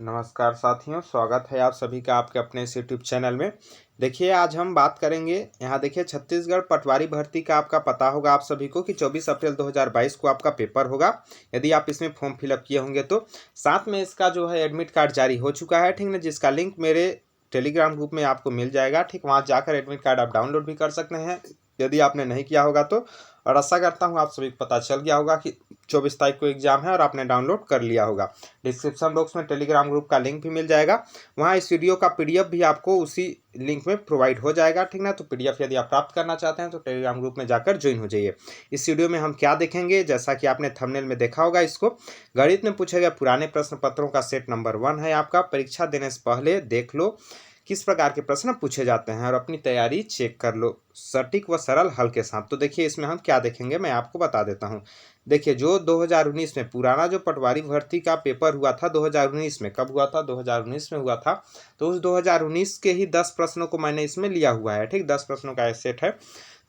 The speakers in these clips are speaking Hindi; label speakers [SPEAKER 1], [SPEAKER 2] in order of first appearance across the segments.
[SPEAKER 1] नमस्कार साथियों, स्वागत है आप सभी का आपके अपने इस यूट्यूब चैनल में। देखिए, आज हम बात करेंगे। यहाँ देखिए, छत्तीसगढ़ पटवारी भर्ती का आपका पता होगा आप सभी को कि 24 अप्रैल 2022 को आपका पेपर होगा, यदि आप इसमें फॉर्म फिलअप किए होंगे तो। साथ में इसका जो है एडमिट कार्ड जारी हो चुका है, ठीक ना, जिसका लिंक मेरे टेलीग्राम ग्रुप में आपको मिल जाएगा। ठीक, वहाँ जाकर एडमिट कार्ड आप डाउनलोड भी कर सकते हैं यदि आपने नहीं किया होगा तो। और आशा करता हूँ आप सभी को पता चल गया होगा कि 24 तारीख को एग्जाम है और आपने डाउनलोड कर लिया होगा। डिस्क्रिप्शन बॉक्स में टेलीग्राम ग्रुप का लिंक भी मिल जाएगा, वहाँ इस वीडियो का पीडीएफ भी आपको उसी लिंक में प्रोवाइड हो जाएगा, ठीक ना। तो पीडीएफ यदि आप प्राप्त करना चाहते हैं तो टेलीग्राम ग्रुप में जाकर ज्वाइन हो जाइए। इस वीडियो में हम क्या देखेंगे, जैसा कि आपने थंबनेल में देखा होगा, इसको गणित में पूछे गए पुराने प्रश्न पत्रों का सेट नंबर 1 है आपका। परीक्षा देने से पहले देख लो किस प्रकार के प्रश्न पूछे जाते हैं और अपनी तैयारी चेक कर लो सटीक व सरल हल के साथ। तो देखिए, इसमें हम क्या देखेंगे मैं आपको बता देता हूं। देखिए, जो 2019 में पुराना जो पटवारी भर्ती का पेपर हुआ था 2019 में, कब हुआ था, 2019 में हुआ था, तो उस 2019 के ही 10 प्रश्नों को मैंने इसमें लिया हुआ है। ठीक, 10 प्रश्नों का सेट है।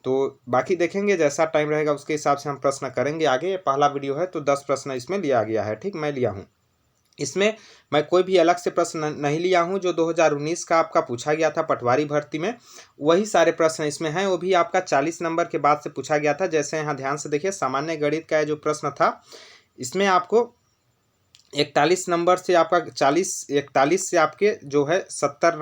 [SPEAKER 1] तो बाकी देखेंगे, जैसा टाइम रहेगा उसके हिसाब से हम प्रश्न करेंगे आगे। ये पहला वीडियो है तो 10 प्रश्न इसमें लिया गया है। ठीक, मैं लिया हूँ। इसमें मैं कोई भी अलग से प्रश्न नहीं लिया हूं। जो 2019 का आपका पूछा गया था पटवारी भर्ती में, वही सारे प्रश्न इसमें हैं। वो भी आपका 40 नंबर के बाद से पूछा गया था। जैसे यहाँ ध्यान से देखिए, सामान्य गणित का जो प्रश्न था, इसमें आपको 41 नंबर से आपका 41 से आपके जो है 70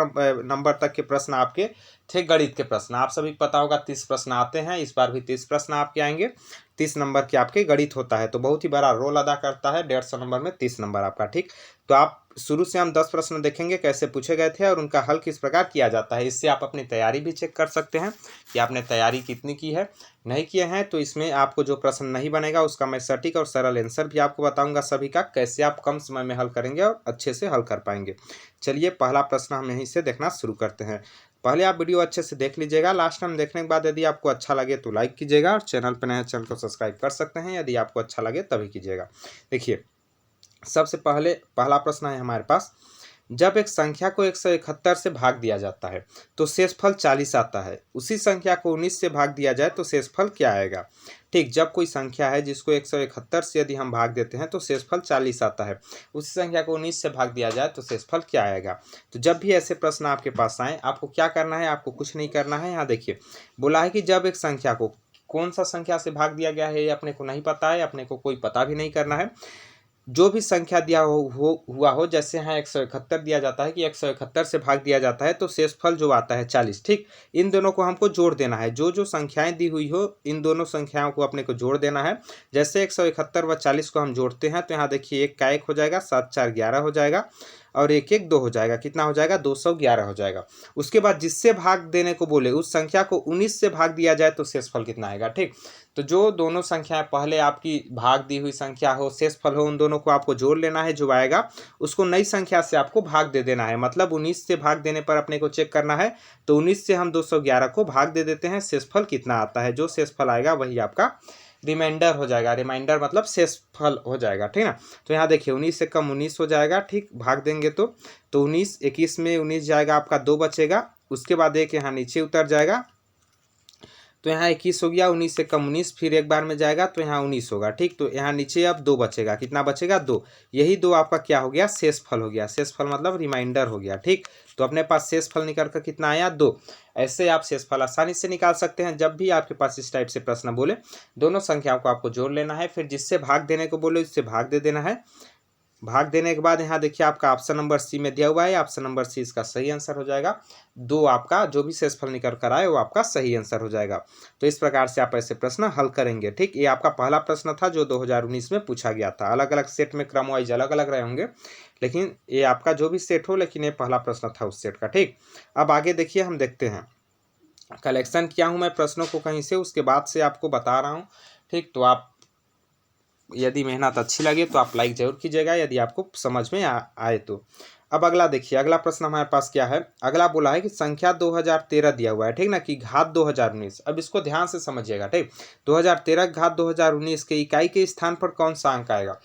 [SPEAKER 1] नंबर तक के प्रश्न आपके थे गणित के प्रश्न। आप सभी को पता होगा 30 प्रश्न आते हैं, इस बार भी 30 प्रश्न आपके आएंगे। 30 नंबर के आपके गणित होता है, तो बहुत ही बड़ा रोल अदा करता है। 150 नंबर में 30 नंबर आपका। ठीक, तो आप शुरू से हम 10 प्रश्न देखेंगे कैसे पूछे गए थे और उनका हल किस प्रकार किया जाता है। इससे आप अपनी तैयारी भी चेक कर सकते हैं कि आपने तैयारी कितनी की है, नहीं किए हैं तो इसमें आपको जो प्रश्न नहीं बनेगा उसका मैं सटीक और सरल आंसर भी आपको बताऊंगा सभी का, कैसे आप कम समय में हल करेंगे और अच्छे से हल कर पाएंगे। चलिए, पहला प्रश्न हम यहीं से देखना शुरू करते हैं। पहले आप वीडियो अच्छे से देख लीजिएगा, लास्ट टाइम देखने के बाद यदि आपको अच्छा लगे तो लाइक कीजिएगा और चैनल पर नए हैं चैनल को सब्सक्राइब कर सकते हैं, यदि आपको अच्छा लगे तभी कीजिएगा। देखिए, सबसे पहले पहला प्रश्न है हमारे पास। जब एक संख्या को 171 से भाग दिया जाता है तो शेषफल 40 आता है। उसी संख्या को 19 से भाग दिया जाए तो शेषफल क्या आएगा। ठीक, जब कोई संख्या है जिसको 171 से यदि हम भाग देते हैं तो शेषफल 40 आता है, उसी संख्या को 19 से भाग दिया जाए तो शेषफल क्या आएगा। तो जब भी ऐसे प्रश्न आपके पास आए, आपको क्या करना है, आपको कुछ नहीं करना है। यहाँ देखिए, बोला है कि जब एक संख्या को कौन सा संख्या से भाग दिया गया है ये अपने को नहीं पता है, अपने को कोई पता भी नहीं करना है। जो भी संख्या दिया हुआ हो, जैसे यहाँ 171 दिया जाता है कि 171 से भाग दिया जाता है तो शेषफल जो आता है 40। ठीक, इन दोनों को हमको जोड़ देना है। जो जो संख्याएं दी हुई हो इन दोनों संख्याओं को अपने को जोड़ देना है। जैसे 171 व 40 को हम जोड़ते हैं तो यहाँ देखिए 1 का 1 हो जाएगा, 7 4 11 हो जाएगा और 1 1 2 हो जाएगा। कितना हो जाएगा, 211 हो जाएगा। उसके बाद जिससे भाग देने को बोले उस संख्या को 19 से भाग दिया जाए तो शेषफल कितना आएगा। ठीक, तो जो दोनों संख्याएं पहले आपकी भाग दी हुई संख्या हो, शेषफल हो, उन दोनों को आपको जोड़ लेना है। जो आएगा उसको नई संख्या से आपको भाग दे देना है। मतलब 19 से भाग देने पर अपने को चेक करना है, तो 19 से हम 211 को भाग दे देते हैं, शेषफल कितना आता है। जो शेषफल आएगा वही आपका रिमाइंडर हो जाएगा। रिमाइंडर मतलब शेषफल हो जाएगा। ठीक ना, तो यहाँ देखिए 19 से कम 19 हो जाएगा। ठीक, भाग देंगे तो 19 21 में 19 जाएगा, आपका 2 बचेगा। उसके बाद एक यहाँ नीचे उतर जाएगा तो यहाँ 21 हो गया। 19 से कम 19 फिर एक बार में जाएगा तो यहाँ 19 होगा। ठीक, तो यहाँ नीचे अब 2 बचेगा। कितना बचेगा, 2। यही 2 आपका क्या हो गया, शेषफल हो गया। शेषफल मतलब रिमाइंडर हो गया। ठीक, तो अपने पास शेषफल निकल कर कितना आया, 2। ऐसे आप शेषफल आसानी से निकाल सकते हैं। जब भी आपके पास इस टाइप से प्रश्न बोले, दोनों संख्याओं को आपको जोड़ लेना है, फिर जिससे भाग देने को बोले उससे भाग दे देना है। भाग देने के बाद यहाँ देखिए आपका ऑप्शन नंबर सी में दिया हुआ है, ऑप्शन नंबर सी इसका सही आंसर हो जाएगा। 2 आपका जो भी शेषफल निकल कर आए वो आपका सही आंसर हो जाएगा। तो इस प्रकार से आप ऐसे प्रश्न हल करेंगे। ठीक, ये आपका पहला प्रश्न था जो 2019 में पूछा गया था। अलग अलग सेट में क्रम वाइज अलग अलग रहे होंगे, लेकिन ये आपका जो भी सेट हो, लेकिन ये पहला प्रश्न था उस सेट का। ठीक, अब आगे देखिए, हम देखते हैं। कलेक्शन किया हूँ मैं प्रश्नों को कहीं से, उसके बाद से आपको बता रहा हूँ। ठीक, तो आप यदि मेहनत अच्छी लगे तो आप लाइक जरूर कीजिएगा, यदि आपको समझ में आए तो। अब अगला देखिए, अगला प्रश्न हमारे पास क्या है। अगला बोला है कि संख्या 2013 दिया हुआ है, ठीक ना, कि घात 2019। अब इसको ध्यान से समझिएगा। ठीक, 2013 घात 2019 के इकाई के स्थान पर कौन सा अंक आएगा।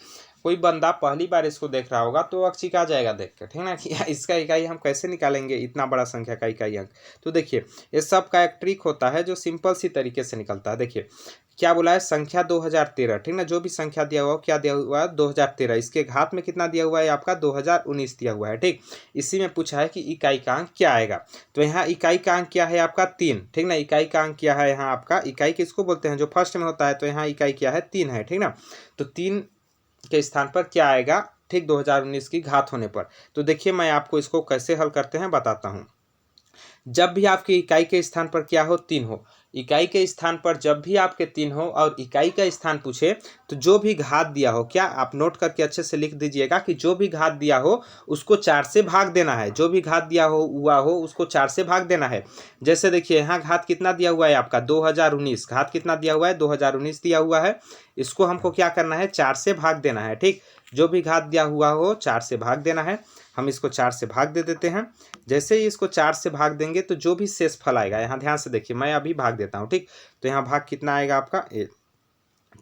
[SPEAKER 1] कोई बंदा पहली बार इसको देख रहा होगा तो अक्षिका जाएगा देख कर, ठीक ना, कि इसका इकाई हम कैसे निकालेंगे, इतना बड़ा संख्या का इकाई अंक। तो देखिए, ये सब का एक ट्रिक होता है जो सिंपल सी तरीके से निकलता है। देखिए क्या बोला है, संख्या 2013, ठीक ना, जो भी संख्या दिया हुआ क्या दिया हुआ है 2013, इसके घात में कितना दिया हुआ है आपका 2019 दिया हुआ है, ठीक। इसी में पूछा है कि इकाई का अंक क्या आएगा, तो यहाँ इकाई का अंक क्या है आपका 3, ठीक ना, इकाई का अंक क्या है यहाँ आपका, इकाई किसको बोलते हैं जो फर्स्ट में होता है, तो यहाँ इकाई क्या है 3 है, ठीक ना। तो 3 के स्थान पर क्या आएगा, ठीक 2019 की घात होने पर। तो देखिए मैं आपको इसको कैसे हल करते हैं बताता हूँ। जब भी आपकी इकाई के स्थान पर क्या हो 3 हो, इकाई के स्थान पर जब भी आपके 3 हो और इकाई का स्थान पूछे, तो जो भी घात दिया हो, क्या आप नोट करके अच्छे से लिख दीजिएगा कि जो भी घात दिया हो उसको 4 से भाग देना है, जो भी घात दिया हो हुआ हो उसको 4 से भाग देना है। जैसे देखिए यहाँ घात कितना दिया हुआ है आपका 2019, घात कितना दिया हुआ है 2019 दिया हुआ है, इसको हमको क्या करना है 4 से भाग देना है, ठीक। जो भी घात दिया हुआ हो 4 से भाग देना है, हम इसको 4 से भाग दे देते हैं। जैसे ही इसको 4 से भाग देंगे तो जो भी शेष फल आएगा, यहाँ ध्यान से देखिए मैं अभी भाग देता हूँ, ठीक। तो यहाँ भाग कितना आएगा आपका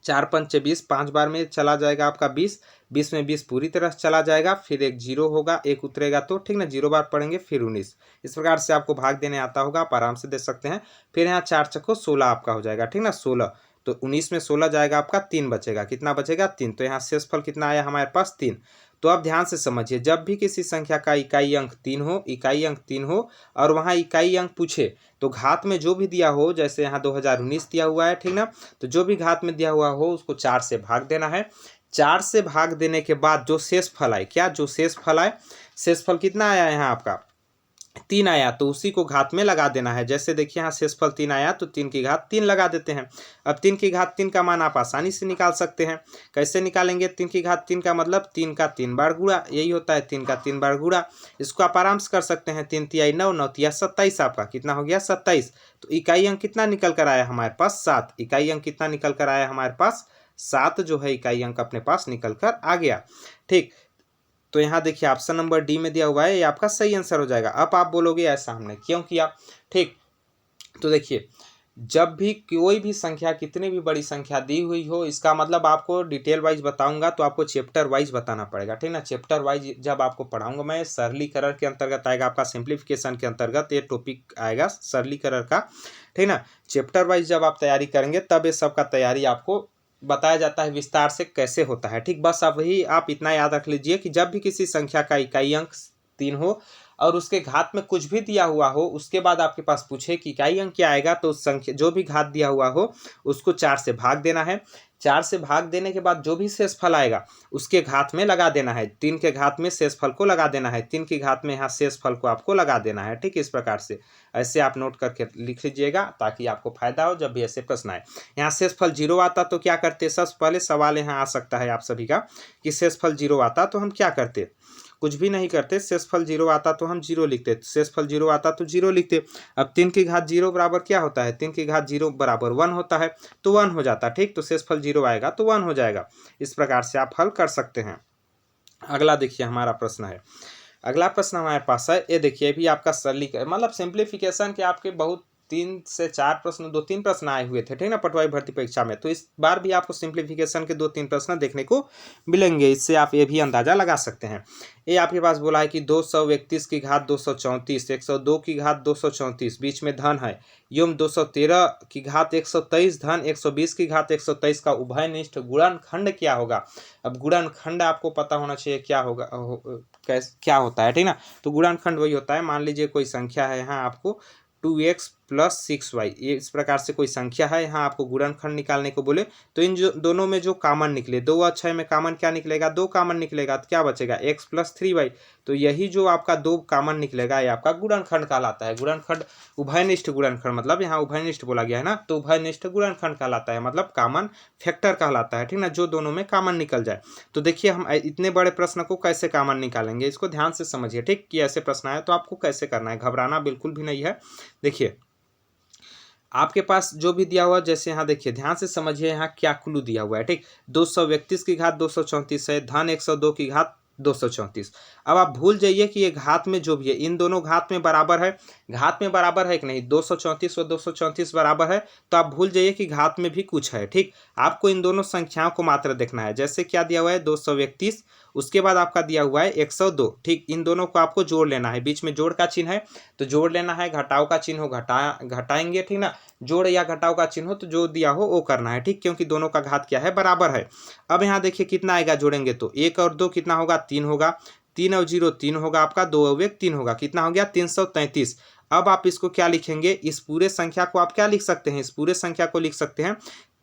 [SPEAKER 1] 4 पंचे 20, 5 बार में चला जाएगा आपका 20, 20 में 20 पूरी तरह चला जाएगा, फिर एक जीरो होगा, एक उतरेगा तो, ठीक ना, 0 बार पढ़ेंगे फिर 19। इस प्रकार से आपको भाग देने आता होगा, आप आराम से दे सकते हैं। फिर यहाँ 4 चक्को 16 आपका हो जाएगा, ठीक ना, 16, तो 19 में 16 जाएगा आपका 3 बचेगा, कितना बचेगा 3, तो यहाँ शेषफल कितना आया हमारे पास 3। तो अब ध्यान से समझिए, जब भी किसी संख्या का इकाई अंक 3 हो, इकाई अंक 3 हो और वहाँ इकाई अंक पूछे, तो घात में जो भी दिया हो, जैसे यहाँ 2019 दिया हुआ है, ठीक ना, तो जो भी घात में दिया हुआ हो उसको 4 से भाग देना है। 4 से भाग देने के बाद जो शेष फल आए, क्या जो शेष फल आए, शेष फल कितना आया यहाँ आपका 3 आया, तो उसी को घात में लगा देना है। जैसे देखिए यहाँ शेषफल 3 आया तो 3 की घात 3 लगा देते हैं। अब 3 की घात 3 का मान आप आसानी से निकाल सकते हैं। कैसे निकालेंगे, 3 की घात 3 का मतलब 3 का 3 बार गुणा, यही होता है 3 का 3 बार गुणा। इसको आप आराम से कर सकते हैं, 3 तिया 9, 9 तिया 27, आपका कितना हो गया 27। तो इकाई अंक कितना निकल कर आया हमारे पास 7, इकाई अंक कितना निकल कर आया हमारे पास 7 जो है इकाई अंक अपने पास निकल कर आ गया, ठीक। तो यहाँ देखिए ऑप्शन नंबर डी में दिया हुआ है, ये आपका सही आंसर हो जाएगा। अब आप बोलोगे ऐसा हमने क्यों किया, ठीक। तो देखिए जब भी कोई भी संख्या, कितनी भी बड़ी संख्या दी हुई हो, इसका मतलब आपको डिटेल वाइज बताऊंगा तो आपको चैप्टर वाइज बताना पड़ेगा, ठीक ना। चैप्टर वाइज जब आपको पढ़ाऊंगा मैं, सरलीकरण के अंतर्गत आएगा आपका, सिंप्लीफिकेशन के अंतर्गत ये टॉपिक आएगा सरलीकरण का, ठीक ना। चैप्टर वाइज जब आप तैयारी करेंगे तब ये सब का तैयारी आपको बताया जाता है विस्तार से कैसे होता है, ठीक। बस अब वही आप इतना याद रख लीजिए कि जब भी किसी संख्या का इकाई अंक 3 हो और उसके घात में कुछ भी दिया हुआ हो, उसके बाद आपके पास पूछे कि इकाई अंक क्या आएगा, तो संख्या जो भी घात दिया हुआ हो उसको 4 से भाग देना है। 4 से भाग देने के बाद जो भी शेषफल आएगा उसके घात में लगा देना है, 3 के घात में शेषफल को लगा देना है, 3 की घात में यहाँ शेषफल को आपको लगा देना है, ठीक। इस प्रकार से ऐसे आप नोट करके लिख लीजिएगा ताकि आपको फायदा हो जब भी ऐसे प्रश्न आए। यहाँ शेषफल 0 आता तो क्या करते, सबसे पहले सवाल यहाँ आ सकता है आप सभी का कि शेषफल 0 आता तो हम क्या करते, कुछ भी नहीं करते। शेषफल 0 आता तो हम 0 लिखते, शेषफल 0 आता तो 0 लिखते। अब 3 की घात 0 बराबर क्या होता है, 3 की घात 0 बराबर 1 होता है, तो 1 हो जाता, ठीक। तो शेषफल 0 आएगा तो 1 हो जाएगा। इस प्रकार से आप हल कर सकते हैं। अगला देखिए हमारा प्रश्न है, अगला प्रश्न हमारे पास है, ये देखिए भी आपका सरलीकरण मतलब सिंप्लीफिकेशन के आपके बहुत 3 से 4 प्रश्न, 2-3 प्रश्न आए हुए थे, ठीक ना, पटवारी भर्ती परीक्षा में। तो इस बार भी आपको सिंप्लीफिकेशन के 2-3 प्रश्न देखने को मिलेंगे, इससे आप ये भी अंदाजा लगा सकते हैं। ये आपके पास बोला है कि 231 की घात 234, 102 की घात 234, बीच में धन है, युम 213 की घात 123 धन 120 की घात 123 का उभयनिष्ठ गुणनखंड क्या होगा। अब गुणनखंड आपको पता होना चाहिए क्या होगा, क्या होता है, ठीक ना। तो गुणनखंड वही होता है, मान लीजिए कोई संख्या है यहाँ आपको 2x + 6y, ये इस प्रकार से कोई संख्या है, यहाँ आपको गुणनखंड निकालने को बोले तो इन जो दोनों में जो कॉमन निकले, 2 और 6 में कॉमन क्या निकलेगा, 2 कॉमन निकलेगा, तो क्या बचेगा x + 3y। तो यही जो आपका 2 कॉमन निकलेगा ये आपका गुणनखंड कहलाता है। गुणनखंड उभयनिष्ठ गुणनखंड, मतलब यहाँ उभयनिष्ठ बोला गया है ना, तो उभयनिष्ठ गुणनखंड कहलाता है, मतलब कॉमन फैक्टर कहलाता है, ठीक ना, जो दोनों में कॉमन निकल जाए। तो देखिए हम इतने बड़े प्रश्न को कैसे कॉमन निकालेंगे, इसको ध्यान से समझिए, ठीक, कि ऐसे प्रश्न आए तो आपको कैसे करना है, घबराना बिल्कुल भी नहीं है। देखिए आपके पास जो भी दिया हुआ, जैसे यहाँ देखिए ध्यान से समझिए यहाँ क्या क्लू दिया हुआ है, ठीक। 231 की घात 234 है, धन 102 की घात 234। अब आप भूल जाइए कि ये घात में जो भी है, इन दोनों घात में बराबर है, घात में बराबर है कि नहीं, 234 और 234 बराबर है, तो आप भूल जाइए कि घात में भी कुछ है, ठीक। आपको इन दोनों संख्याओं को मात्र देखना है। जैसे क्या दिया हुआ है 231 उसके बाद आपका दिया हुआ है 102। ठीक, इन दोनों को आपको जोड़ लेना है, बीच में जोड़ का चिन्ह है तो जोड़ लेना है, घटाव का चिन्ह हो घटाएंगे, ठीक ना, जोड़ या घटाव का चिन्ह हो तो जो दिया हो वो करना है। ठीक, क्योंकि दोनों का घात क्या है, बराबर है। अब यहाँ देखिए कितना आएगा जोड़ेंगे तो 1 और 2 कितना होगा, 3 होगा, 3 और 0 3 होगा आपका, 2 और 1 3 होगा, कितना हो गया 333। अब आप इसको क्या लिखेंगे, इस पूरे संख्या को आप क्या लिख सकते हैं, इस पूरे संख्या को लिख सकते हैं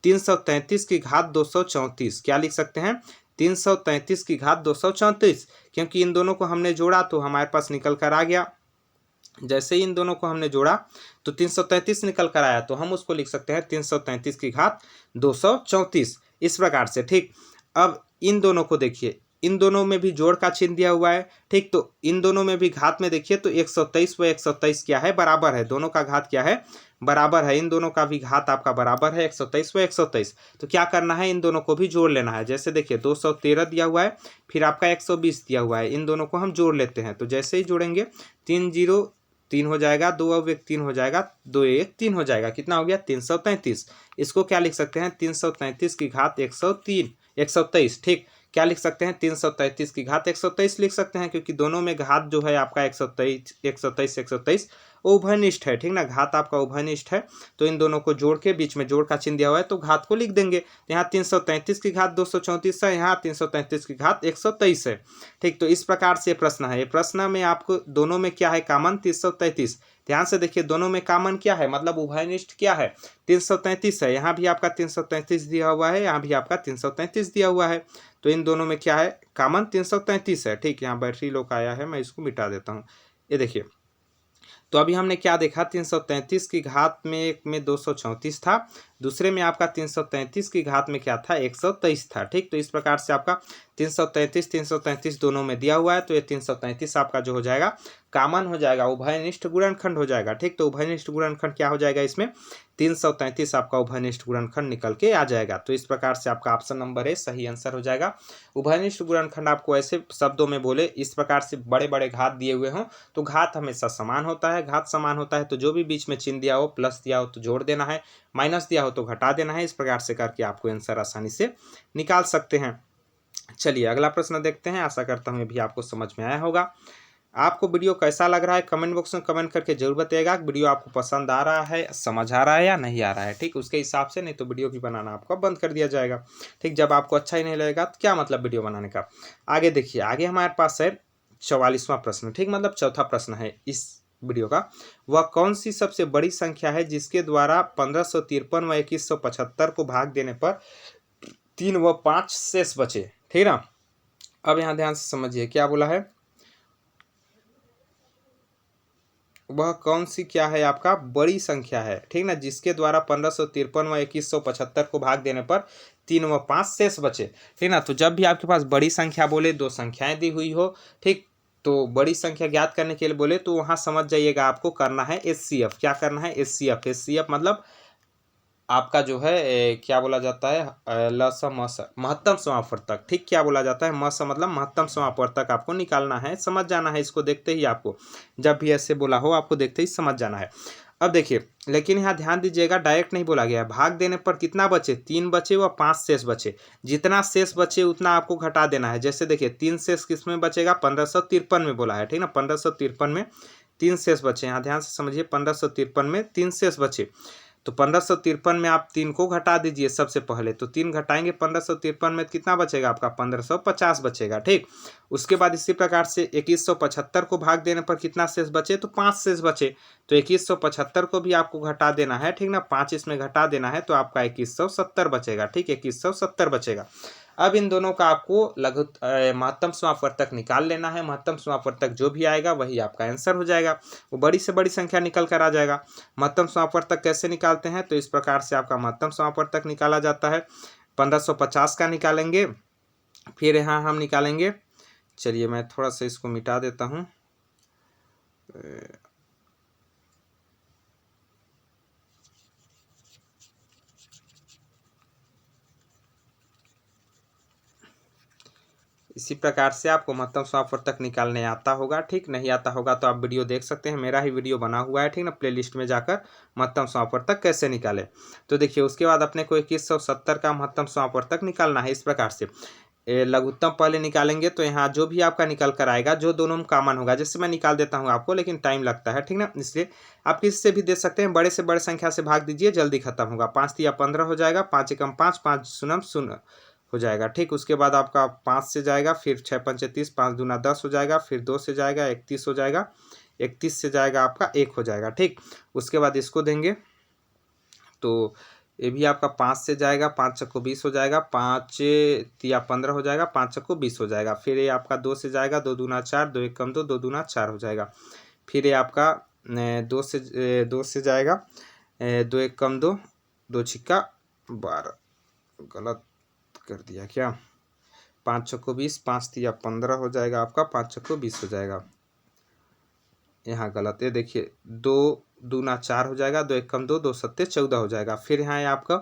[SPEAKER 1] 333 की घात 234। क्या लिख सकते हैं, 333 की घात 234, क्योंकि इन दोनों को हमने जोड़ा तो हमारे पास निकल कर आ गया। जैसे ही इन दोनों को हमने जोड़ा तो 333 निकल कर आया, तो हम उसको लिख सकते हैं 333 की घात 234, इस प्रकार से। ठीक, अब इन दोनों को देखिए, इन दोनों में भी जोड़ का चिन्ह दिया हुआ है। ठीक, तो इन दोनों में भी घात में देखिए तो 123 व 123 क्या है, बराबर है, दोनों का घात क्या है, बराबर है। इन दोनों का भी घात आपका बराबर है 123 व 123। तो क्या करना है, इन दोनों को भी जोड़ लेना है। जैसे देखिए 213 दिया हुआ है, फिर आपका 120 दिया हुआ है, इन दोनों को हम जोड़ लेते हैं। तो जैसे ही जोड़ेंगे 3 0 3 हो जाएगा, 2 और 1 3 हो जाएगा, 2 1 3 हो जाएगा, कितना हो गया 333। इसको क्या लिख सकते हैं, 333 की घात 123। ठीक, क्या लिख सकते हैं, 333 की घात 123 लिख सकते हैं, क्योंकि दोनों में घात जो है आपका 123 वो उभयनिष्ठ है। ठीक ना, घात आपका उभयनिष्ठ है, तो इन दोनों को जोड़ के बीच में जोड़ का चिन्ह दिया हुआ है तो घात को लिख देंगे। यहाँ 333 की घात 234 है, यहाँ 333 की घात 123 है। ठीक, तो इस प्रकार से प्रश्न है, ये प्रश्न में आपको दोनों में क्या है कामन, 333। ध्यान से देखिए, दोनों में कामन क्या है, मतलब उभयनिष्ठ क्या है, 333 है। यहाँ भी आपका 333 दिया हुआ है, यहाँ भी आपका 333 दिया हुआ है, तो इन दोनों में क्या है कामन, 333 है। ठीक, यहाँ बैटरी लोक आया है, मैं इसको मिटा देता हूँ। ये देखिए, तो अभी हमने क्या देखा, 333 की घात में एक में 234 था, दूसरे में आपका 333 की घात में क्या था, 123 था। ठीक, तो इस प्रकार से आपका 333 दोनों में दिया हुआ है, तो ये 333 आपका जो हो जाएगा कामन हो जाएगा, उभयनिष्ठ गुणनखंड हो जाएगा। ठीक, तो उभयनिष्ठ गुणनखंड क्या हो जाएगा, इसमें 333 आपका उभयनिष्ठ गुणनखंड निकल के आ जाएगा। तो इस प्रकार से आपका ऑप्शन नंबर ए सही आंसर हो जाएगा। उभयनिष्ठ गुणनखंड आपको ऐसे शब्दों में बोले, इस प्रकार से बड़े बड़े घात दिए हुए हों तो घात हमेशा समान होता है, घात समान होता है तो जो भी बीच में चिन्ह दिया हो, प्लस दिया हो तो जोड़ देना है, माइनस दिया हो तो घटा देना है। इस प्रकार से करके आपको आंसर आसानी से निकाल सकते हैं। चलिए अगला प्रश्न देखते हैं, आशा करता हूँ ये भी आपको समझ में आया होगा। आपको वीडियो कैसा लग रहा है कमेंट बॉक्स में कमेंट करके जरूर बताइएगा। वीडियो आपको पसंद आ रहा है, समझ आ रहा है या नहीं आ रहा है। ठीक, उसके हिसाब से, नहीं तो वीडियो भी बनाना आपका बंद कर दिया जाएगा। ठीक, जब आपको अच्छा ही नहीं लगेगा तो क्या मतलब वीडियो बनाने का। आगे देखिए, आगे हमारे पास है 44वां प्रश्न। ठीक, मतलब चौथा प्रश्न है इस वीडियो का। वह कौन सी सबसे बड़ी संख्या है जिसके द्वारा 1553 व 2175 को भाग देने पर 3 व 5 शेष बचे। ठीक ना, अब यहाँ ध्यान से समझिए क्या बोला है, वह कौन सी क्या है आपका बड़ी संख्या है। ठीक ना, जिसके द्वारा 1553 व 2175 को भाग देने पर 3 व 5 शेष बचे। ठीक ना, तो जब भी आपके पास बड़ी संख्या बोले, दो संख्याएं दी हुई हो, ठीक, तो बड़ी संख्या ज्ञात करने के लिए बोले तो वहां समझ जाइएगा आपको करना है एचसीएफ। क्या करना है, एचसीएफ मतलब आपका जो है क्या बोला जाता है, लस मस महत्तम समापवर्तक। ठीक, क्या बोला जाता है, मस मतलब महत्तम समापवर्तक आपको निकालना है, समझ जाना है। इसको देखते ही आपको, जब भी ऐसे बोला हो आपको देखते ही समझ जाना है। अब देखिए, लेकिन यहाँ ध्यान दीजिएगा, डायरेक्ट नहीं बोला गया, भाग देने पर कितना बचे, 3 बचे व 5 शेष बचे। जितना शेष बचे उतना आपको घटा देना है। जैसे देखिए 3 शेष किस में बचेगा, 1553 में बोला है। ठीक ना, 1553 में 3 शेष बचे, यहाँ ध्यान से समझिए, 1553 में 3 शेष बचे। तो 1553 में आप 3 को घटा दीजिए सबसे पहले, तो 3 घटाएंगे 1553 में कितना बचेगा आपका, 1550 बचेगा। ठीक, उसके बाद इसी प्रकार से 2175 को भाग देने पर कितना शेष बचे, तो 5 शेष बचे, तो 2175 को भी आपको घटा देना है। ठीक ना, 5 इसमें घटा देना है तो आपका 2170 बचेगा। ठीक, 2170 बचेगा। अब इन दोनों का आपको लघु महत्तम समापवर्तक निकाल लेना है। महत्तम समापवर्तक जो भी आएगा वही आपका आंसर हो जाएगा, वो बड़ी से बड़ी संख्या निकल कर आ जाएगा। महत्तम समापवर्तक कैसे निकालते हैं, तो इस प्रकार से आपका महत्तम समापवर्तक निकाला जाता है। 1550 का निकालेंगे, फिर यहाँ हम निकालेंगे, चलिए मैं थोड़ा सा इसको मिटा देता हूँ। इसी प्रकार से आपको महत्तम समापवर्तक निकालने आता होगा। ठीक, नहीं आता होगा तो आप वीडियो देख सकते हैं, मेरा ही वीडियो बना हुआ है। ठीक ना, प्लेलिस्ट में जाकर महत्तम समापवर्तक कैसे निकाले। तो देखिए, उसके बाद अपने को 2170 का महत्तम समापवर्तक निकालना है। इस प्रकार से लघुत्तम पहले निकालेंगे तो यहाँ जो भी आपका निकल कर आएगा, जो दोनों में कॉमन होगा, जैसे मैं निकाल देता हूँ आपको, लेकिन टाइम लगता है, ठीक ना, इसलिए आप किससे भी दे सकते हैं, बड़े से बड़े संख्या से भाग दीजिए, जल्दी खत्म होगा। 5 तिया 15 हो जाएगा, 5 एकम 5, 5 शून्य शून्य हो जाएगा, ठीक। उसके बाद आपका 5 से जाएगा, फिर 6 पंचे 30, 5 दूना 10 हो जाएगा, फिर 2 से जाएगा 31 हो जाएगा, 31 से जाएगा आपका 1 हो जाएगा, ठीक। उसके बाद इसको देंगे तो ये भी आपका 5 से जाएगा, 5 चक्को 20 हो जाएगा, 5 तिया 15 हो जाएगा, 5 चक्को 20 हो जाएगा। फिर ये आपका 2 से जाएगा, 2 दूना 4, 2 एक कम 2, 2 दूना 4 हो जाएगा। फिर ये आपका 2 से जाएगा, 2 एक कम 2, 2 छिक्का 12, गलत कर दिया क्या, 5 चक्को 20, 5 तिया 15 हो जाएगा आपका, 5 चक्को 20 हो जाएगा, यहाँ गलत है, देखिए 2 दूना 4 हो जाएगा, 2 एक कम 2, 2 सत्ते 14 हो जाएगा। फिर यहाँ है आपका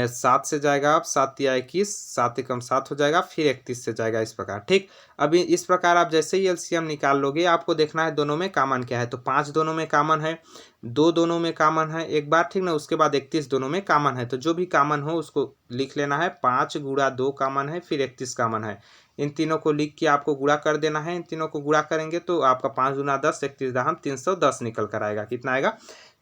[SPEAKER 1] 7 से जाएगा, आप 7 तिया 21, 7 एकम 7 हो जाएगा, फिर 31 से जाएगा, इस प्रकार, ठीक। अभी इस प्रकार आप जैसे ही एलसीएम निकाल लोगे, आपको देखना है दोनों में कॉमन क्या है, तो 5 दोनों में कॉमन है, 2 दोनों में कॉमन है एक बार, ठीक ना। उसके बाद 31 दोनों में कॉमन है, तो जो भी कॉमन हो उसको लिख लेना है। 5 गुणा 2 कॉमन है, फिर 31 कॉमन है, इन तीनों को लिख के आपको गुणा कर देना है। इन तीनों को गुणा करेंगे तो आपका 5 दूना 10, 31 दहम 310 निकल कर आएगा। कितना आएगा,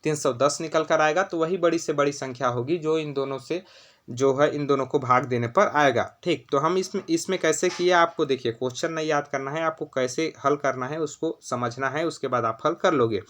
[SPEAKER 1] 310 निकल कर आएगा। तो वही बड़ी से बड़ी संख्या होगी जो इन दोनों से जो है इन दोनों को भाग देने पर आएगा, ठीक। तो हम इसमें कैसे किए, आपको देखिए क्वेश्चन नहीं याद करना है, आपको कैसे हल करना है उसको समझना है, उसके बाद आप हल कर लोगे।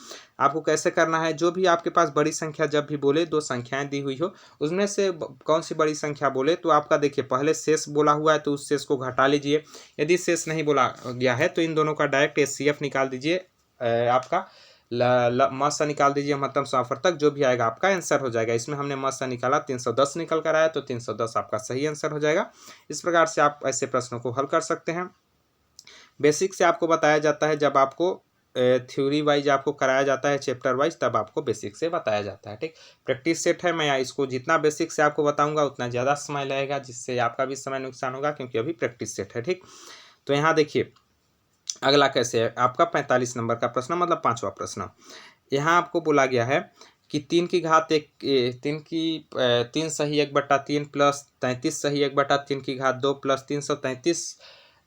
[SPEAKER 1] आपको कैसे करना है, जो भी आपके पास बड़ी संख्या जब भी बोले, 2 संख्याएं दी हुई हो, उसमें से कौन सी बड़ी संख्या बोले तो आपका देखिए पहले शेष बोला हुआ है तो उस शेष को घटा लीजिए। यदि शेष नहीं बोला गया है तो इन दोनों का डायरेक्ट एचसीएफ निकाल दीजिए, आपका म सा निकाल दीजिए, महत्तम समाफर तक जो भी आएगा आपका आंसर हो जाएगा। इसमें हमने म सा निकाला, 310 निकल कर आया, तो 310 आपका सही आंसर हो जाएगा। इस प्रकार से आप ऐसे प्रश्नों को हल कर सकते हैं। बेसिक से आपको बताया जाता है, जब आपको थ्योरी वाइज आपको कराया जाता है चैप्टर वाइज, तब आपको बेसिक से बताया जाता है, ठीक। प्रैक्टिस सेट है, मैं इसको जितना बेसिक से आपको बताऊंगा उतना ज़्यादा समय लगेगा, जिससे आपका भी समय नुकसान होगा, क्योंकि अभी प्रैक्टिस सेट है, ठीक। तो यहाँ देखिए अगला कैसे है आपका 45 नंबर का प्रश्न, मतलब 5वां प्रश्न। यहाँ आपको बोला गया है कि 3 की घात 3 सही 1/3 प्लस 33 सही 1/3 की घात 2 प्लस 333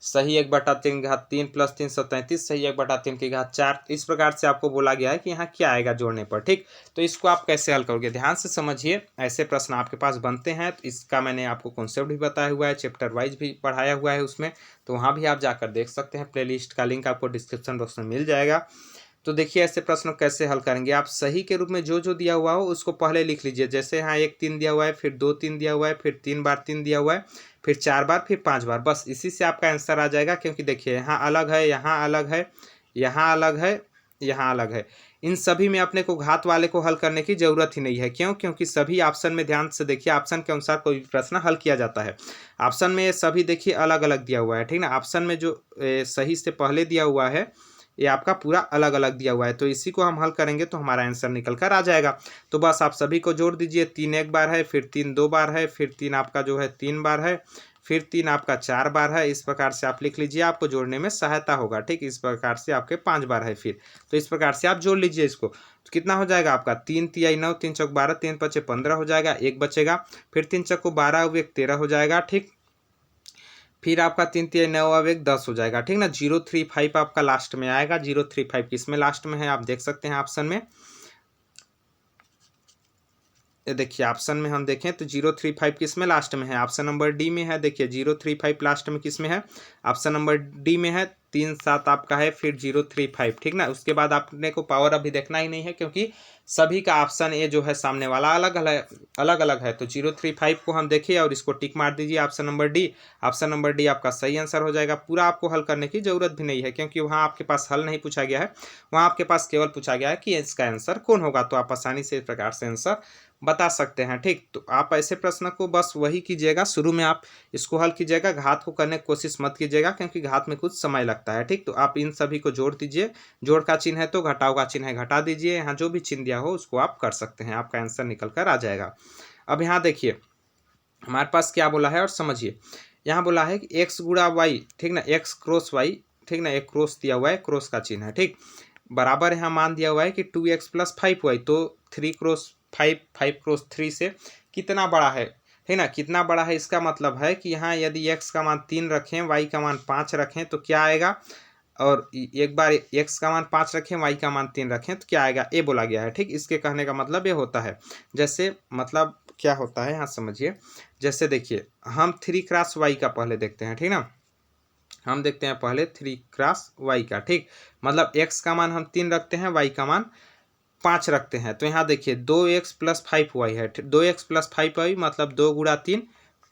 [SPEAKER 1] सही 1/3 घात 3 प्लस 333 सही 1/3 की घात 4, इस प्रकार से आपको बोला गया है कि यहाँ क्या आएगा जोड़ने पर, ठीक। तो इसको आप कैसे हल करोगे, ध्यान से समझिए। ऐसे प्रश्न आपके पास बनते हैं, तो इसका मैंने आपको कॉन्सेप्ट भी बताया हुआ है, चैप्टर वाइज भी पढ़ाया हुआ है उसमें, तो वहाँ भी आप जाकर देख सकते हैं। प्लेलिस्ट का लिंक आपको डिस्क्रिप्शन बॉक्स में मिल जाएगा। तो देखिए ऐसे प्रश्न कैसे हल करेंगे, आप सही के रूप में जो जो दिया हुआ हो उसको पहले लिख लीजिए। जैसे यहाँ 1 3 दिया हुआ है, फिर 2 3 दिया हुआ है, फिर 3 बार 3 दिया हुआ है, फिर 4 बार, फिर 5 बार, बस इसी से आपका आंसर आ जाएगा। क्योंकि देखिए यहाँ अलग है, यहाँ अलग है, यहाँ अलग है, यहाँ अलग है, इन सभी में अपने को घात वाले को हल करने की जरूरत ही नहीं है। क्यों, क्योंकि सभी ऑप्शन में, ध्यान से देखिए, ऑप्शन के अनुसार कोई भी प्रश्न हल किया जाता है। ऑप्शन में सभी देखिए अलग अलग दिया हुआ है, ठीक ना। ऑप्शन में जो सही से पहले दिया हुआ है ये आपका पूरा अलग अलग दिया हुआ है, तो इसी को हम हल करेंगे तो हमारा आंसर निकल कर आ जाएगा। तो बस आप सभी को जोड़ दीजिए। 3 एक बार है, फिर 3 2 बार है, फिर 3 आपका जो है 3 बार है, फिर 3 आपका 4 बार है। इस प्रकार से आप लिख लीजिए, आपको जोड़ने में सहायता होगा, ठीक। इस प्रकार से आपके 5 बार है फिर, तो इस प्रकार से आप जोड़ लीजिए इसको। तो कितना हो जाएगा आपका, 3 तिया 9, 3 चौक 12, 3 पचे 15 हो जाएगा, 1 बचेगा, फिर 3 चक्को 12 और 1 13 हो जाएगा, ठीक। फिर आपका 3 तिया 9 अब 1 10 हो जाएगा, ठीक ना। 035 आपका लास्ट में आएगा। 035 किसमें लास्ट में है आप देख सकते हैं ऑप्शन में। ये देखिए ऑप्शन में हम देखें तो 035 किस में लास्ट में है, ऑप्शन नंबर डी में है। देखिए 035 लास्ट में किस में है, ऑप्शन नंबर डी में है। 3 7 आपका है, फिर 035, ठीक ना। उसके बाद आपने को पावर अभी देखना ही नहीं है, क्योंकि सभी का ऑप्शन ए जो है सामने वाला अलग अलग है। तो 035 को हम देखिए और इसको टिक मार दीजिए, option number D. Option number D आपका सही आंसर हो जाएगा। पूरा आपको हल करने की जरूरत भी नहीं है, क्योंकि वहाँ आपके पास हल नहीं पूछा गया है, वहाँ आपके पास केवल पूछा गया है कि इसका आंसर कौन होगा। तो आप आसानी से इस प्रकार से आंसर बता सकते हैं, ठीक। तो आप ऐसे प्रश्न को बस वही कीजिएगा, शुरू में आप इसको हल कीजिएगा, घात को करने की कोशिश मत कीजिएगा, क्योंकि घात में कुछ समय लगता है, ठीक। तो आप इन सभी को जोड़ दीजिए, जोड़ का चिन्ह है तो घटाव का चिन्ह है घटा दीजिए, यहाँ जो भी चिन्ह दिया हो उसको आप कर सकते हैं, आपका आंसर निकल कर आ जाएगा। अब यहाँ देखिए हमारे पास क्या बोला है और समझिए। यहाँ बोला है कि एक्स गुणा वाई, ठीक ना, एक्स क्रॉस वाई, ठीक ना, एक क्रॉस दिया हुआ है, क्रॉस का चिन्ह है, ठीक। बराबर यहाँ मान दिया हुआ है कि 2x + 5y, तो 3 क्रॉस 5 5 क्रॉस 3 से कितना बड़ा है, ठीक ना। कितना बड़ा है इसका मतलब है कि यहाँ यदि x का मान 3 रखें, y का मान 5 रखें तो क्या आएगा, और एक बार x का मान 5 रखें, y का मान 3 रखें तो क्या आएगा, ए बोला गया है। ठीक, इसके कहने का मतलब ये होता है। जैसे मतलब क्या होता है यहाँ समझिए। जैसे देखिए हम 3 क्रॉस y का पहले देखते हैं, ठीक ना। हम देखते हैं पहले 3 क्रॉस y का। ठीक, मतलब x का मान हम 3 रखते हैं, y का मान 5 रखते हैं। तो यहाँ देखिए 2x प्लस 5y है। 2x प्लस 5y मतलब 2 गुणा 3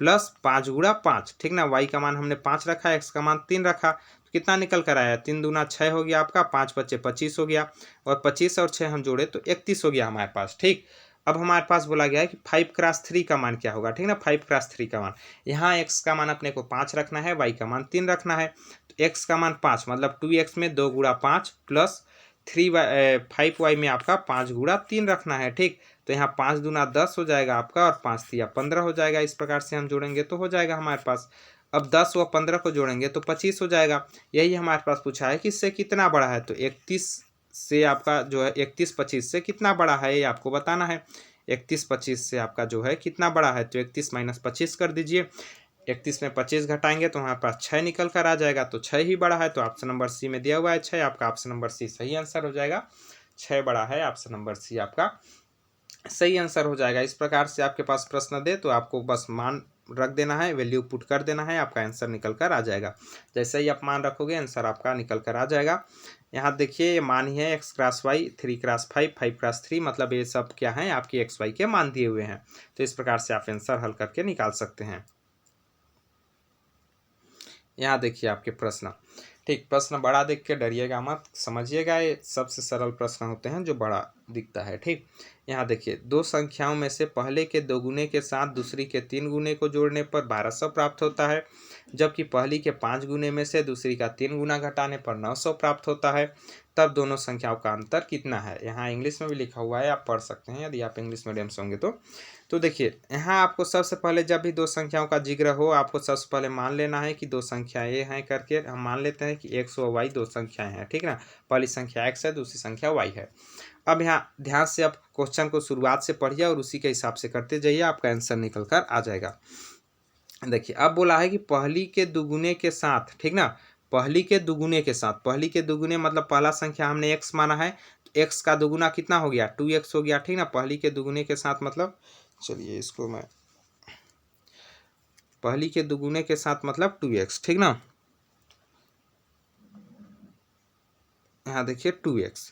[SPEAKER 1] प्लस 5 गुणा 5। ठीक ना, y का मान हमने 5 रखा, x का मान 3 रखा, तो कितना निकल कर आया, 3 दूना 6 हो गया आपका, 5 बचे 25 हो गया, और 25 और 6 हम जोड़े तो 31 हो गया हमारे पास। ठीक, अब हमारे पास बोला गया है कि 5 क्रॉस 3 का मान क्या होगा। ठीक ना, 5 क्रॉस 3 का मान, यहाँ x का मान अपने को 5 रखना है, y का मान 3 रखना है। तो x का मान 5 मतलब 2x में 2 गुणा 5 प्लस 5y में आपका 5 गुणा 3 रखना है। ठीक, तो यहाँ 5 दूना 10 हो जाएगा आपका, और 5 तिया 15 हो जाएगा। इस प्रकार से हम जोड़ेंगे तो हो जाएगा हमारे पास। अब 10 व 15 को जोड़ेंगे तो 25 हो जाएगा। यही हमारे पास पूछा है कि इससे कितना बड़ा है, तो 31 से आपका जो है 31 25 से कितना बड़ा है ये आपको बताना है। 31 25 से आपका जो है कितना बड़ा है, तो 31 माइनस 25 कर दीजिए। 31 में 25 घटाएंगे तो हमारे पास 6 निकल कर आ जाएगा, तो 6 ही बड़ा है। तो ऑप्शन नंबर सी में दिया हुआ है 6, आपका ऑप्शन नंबर सी सही आंसर हो जाएगा। 6 बड़ा है, ऑप्शन नंबर सी आपका सही आंसर हो जाएगा। इस प्रकार से आपके पास प्रश्न दे तो आपको बस मान रख देना है, वैल्यू पुट कर देना है, आपका आंसर निकल कर आ जाएगा। जैसे ही आप मान रखोगे आंसर आपका निकल कर आ जाएगा। यहाँ देखिए ये मान ही है x cross y, 3 cross 5, 5 cross 3, मतलब ये सब क्या है आपकी एक्स वाई के मान दिए हुए हैं। तो इस प्रकार से आप आंसर हल करके निकाल सकते हैं। यहाँ देखिए आपके प्रश्न। ठीक, प्रश्न बड़ा देख के डरिएगा मत, समझिएगा ये सबसे सरल प्रश्न होते हैं जो बड़ा दिखता है। ठीक, यहाँ देखिए दो संख्याओं में से पहले के 2 गुने के साथ दूसरी के 3 गुने को जोड़ने पर 1200 प्राप्त होता है, जबकि पहली के 5 गुने में से दूसरी का 3 गुना घटाने पर 900 प्राप्त होता है। तब दोनों संख्याओं का अंतर कितना है। यहाँ इंग्लिश में भी लिखा हुआ है, आप पढ़ सकते हैं यदि आप इंग्लिश मीडियम से होंगे तो देखिए यहाँ आपको सबसे पहले जब भी दो संख्याओं का जिक्र हो, आपको सबसे पहले मान लेना है कि दो संख्याएं ये हैं करके हम मान लेते हैं कि x और y दो संख्याएं हैं। ठीक ना, पहली संख्या x है, दूसरी संख्या y है। अब यहाँ ध्यान से आप क्वेश्चन को शुरुआत से पढ़िए और उसी के हिसाब से करते जाइए, आपका आंसर निकल कर आ जाएगा। देखिए अब बोला है कि पहली के दुगुने के साथ, ठीक ना, पहली के दुगुने के साथ, पहली के दुगुने मतलब पहला संख्या हमने x माना है, तो x का दुगुना कितना हो गया, 2x हो गया। ठीक ना, पहली के दुगुने के साथ मतलब, चलिए इसको मैं, पहली के दुगुने के साथ मतलब 2x। ठीक ना, यहाँ देखिए 2x,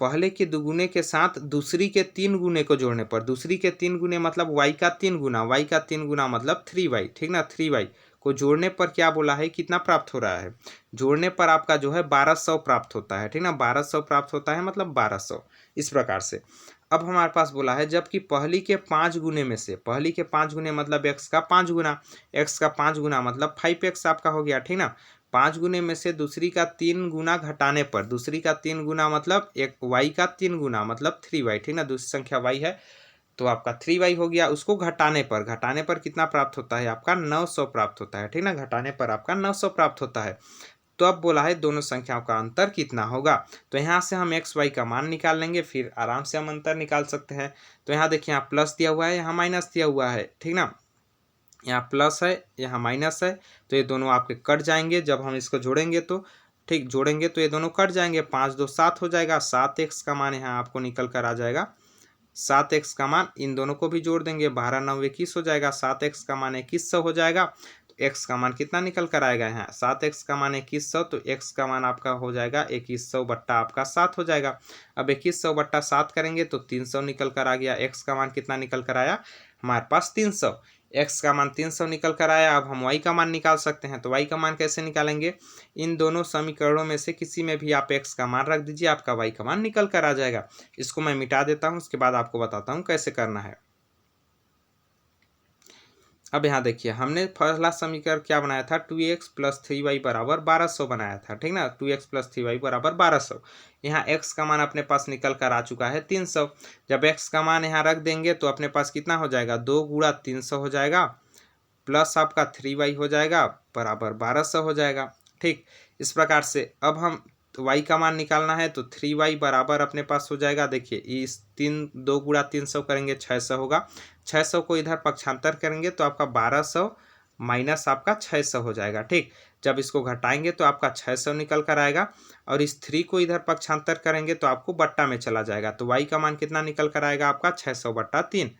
[SPEAKER 1] पहले के दुगुने के साथ दूसरी के 3 गुने को जोड़ने पर, दूसरी के 3 गुने मतलब y का 3 गुना, y का 3 गुना मतलब 3y। ठीक ना, 3y को जोड़ने पर क्या बोला है, कितना प्राप्त हो रहा है, जोड़ने पर आपका जो है 1200 प्राप्त होता है। ठीक ना, 1200 प्राप्त होता है मतलब 1200। इस प्रकार से अब हमारे पास बोला है जबकि पहली के 5 गुने में से, पहली के 5 गुने मतलब x का 5 गुना, x का 5 गुना मतलब 5x आपका हो गया। ठीक ना, 5 गुने में से दूसरी का 3 गुना घटाने पर, दूसरी का 3 गुना मतलब एक y का 3 गुना मतलब 3y। ठीक ना, दूसरी संख्या y है तो आपका 3y हो गया, उसको घटाने पर कितना प्राप्त होता है आपका 900 प्राप्त होता है। ठीक ना, घटाने पर आपका 900 प्राप्त होता है। तो अब बोला है दोनों संख्याओं का अंतर कितना होगा, तो यहाँ से हम एक्स वाई का मान निकाल लेंगे, फिर आराम से हम अंतर निकाल सकते हैं। तो यहाँ देखिए यहाँ प्लस दिया हुआ है, यहाँ माइनस दिया हुआ है। ठीक ना, यहाँ प्लस है, यहाँ माइनस है, तो ये दोनों आपके कट जाएंगे जब हम इसको जोड़ेंगे तो। ठीक, जोड़ेंगे तो ये दोनों कट जाएंगे, 5 2 7 हो जाएगा, 7x का मान यहाँ आपको निकल कर आ जाएगा। 7x का मान इन दोनों को भी जोड़ देंगे, 12 9 21 हो जाएगा, 7x का मान 2100 हो जाएगा। तो x का मान कितना निकल कर आएगा, यहाँ 7x का मान 2100, तो x का मान आपका हो जाएगा 2100 बट्टा आपका 7 हो जाएगा। अब 2100 बट्टा 7 करेंगे तो 300 निकल कर आ गया। x का मान कितना निकल कर आया हमारे पास 300, x का मान 300 निकल कर आया। अब हम y का मान निकाल सकते हैं, तो y का मान कैसे निकालेंगे, इन दोनों समीकरणों में से किसी में भी आप x का मान रख दीजिए, आपका y का मान निकल कर आ जाएगा। इसको मैं मिटा देता हूँ, उसके बाद आपको बताता हूँ कैसे करना है। अब यहाँ देखिए हमने पहला समीकरण क्या बनाया था, 2x प्लस 3y बराबर 1200 बनाया था। ठीक ना, 2x प्लस 3y बराबर 1200। यहाँ x का मान अपने पास निकल कर आ चुका है 300। जब x का मान यहाँ रख देंगे तो अपने पास कितना हो जाएगा, 2 गुणा 300 हो जाएगा, प्लस आपका 3y हो जाएगा बराबर 1200 हो जाएगा। ठीक, इस प्रकार से अब हम तो y का मान निकालना है तो 3y बराबर अपने पास हो जाएगा। देखिए इस 2 गुणा 300 करेंगे 600 होगा। 600 को इधर पक्षांतर करेंगे तो आपका 1200 माइनस आपका 600 हो जाएगा। ठीक, जब इसको घटाएंगे तो आपका 600 निकल कर आएगा और इस 3 को इधर पक्षांतर करेंगे तो आपको बट्टा में चला जाएगा। तो y का मान कितना निकल कर आएगा आपका 600/3।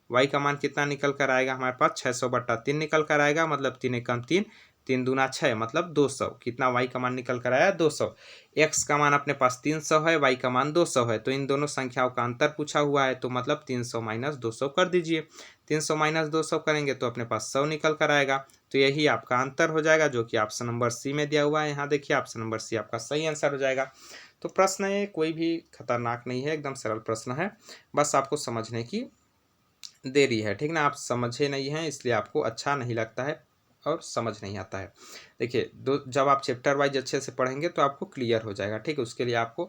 [SPEAKER 1] y का मान कितना निकल कर आएगा हमारे पास 600/3 निकल कर आएगा। मतलब 3 एकम 3, 3 दूना 6 मतलब 200। कितना y का मान निकल कर आया 200। x का मान अपने पास 300 है, y का मान 200 है। तो इन दोनों संख्याओं का अंतर पूछा हुआ है तो मतलब 300 माइनस 200 कर दीजिए। 300 माइनस 200 करेंगे तो अपने पास 100 निकल कर आएगा। तो यही आपका अंतर हो जाएगा जो कि ऑप्शन नंबर सी में दिया हुआ है। यहाँ देखिए ऑप्शन नंबर सी आपका सही आंसर हो जाएगा। तो प्रश्न ये कोई भी खतरनाक नहीं है, एकदम सरल प्रश्न है, बस आपको समझने की देरी है। ठीक ना, आप समझे नहीं हैं इसलिए आपको अच्छा नहीं लगता है और समझ नहीं आता है। देखिए जब आप चैप्टर वाइज अच्छे से पढ़ेंगे तो आपको क्लियर हो जाएगा। ठीक, उसके लिए आपको